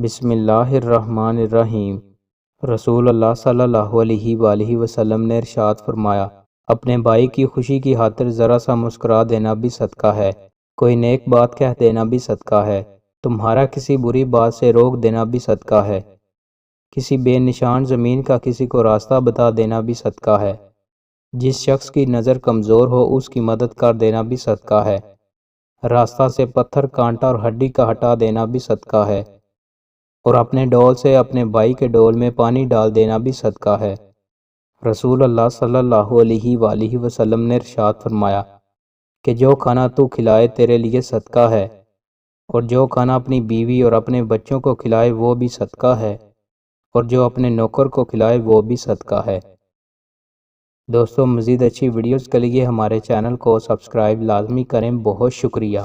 بسم اللہ الرحمن الرحیم۔ رسول اللہ صلی اللہ علیہ وآلہ وسلم نے ارشاد فرمایا، اپنے بھائی کی خوشی کی خاطر ذرا سا مسکرا دینا بھی صدقہ ہے، کوئی نیک بات کہہ دینا بھی صدقہ ہے، تمہارا کسی بری بات سے روک دینا بھی صدقہ ہے، کسی بے نشان زمین کا کسی کو راستہ بتا دینا بھی صدقہ ہے، جس شخص کی نظر کمزور ہو اس کی مدد کر دینا بھی صدقہ ہے، راستہ سے پتھر کانٹا اور ہڈی کا ہٹا دینا بھی صدقہ ہے، اور اپنے ڈول سے اپنے بھائی کے ڈول میں پانی ڈال دینا بھی صدقہ ہے۔ رسول اللہ صلی اللہ علیہ وآلہ وسلم نے ارشاد فرمایا کہ جو کھانا تو کھلائے تیرے لیے صدقہ ہے، اور جو کھانا اپنی بیوی اور اپنے بچوں کو کھلائے وہ بھی صدقہ ہے، اور جو اپنے نوکر کو کھلائے وہ بھی صدقہ ہے۔ دوستو، مزید اچھی ویڈیوز کے لیے ہمارے چینل کو سبسکرائب لازمی کریں۔ بہت شکریہ۔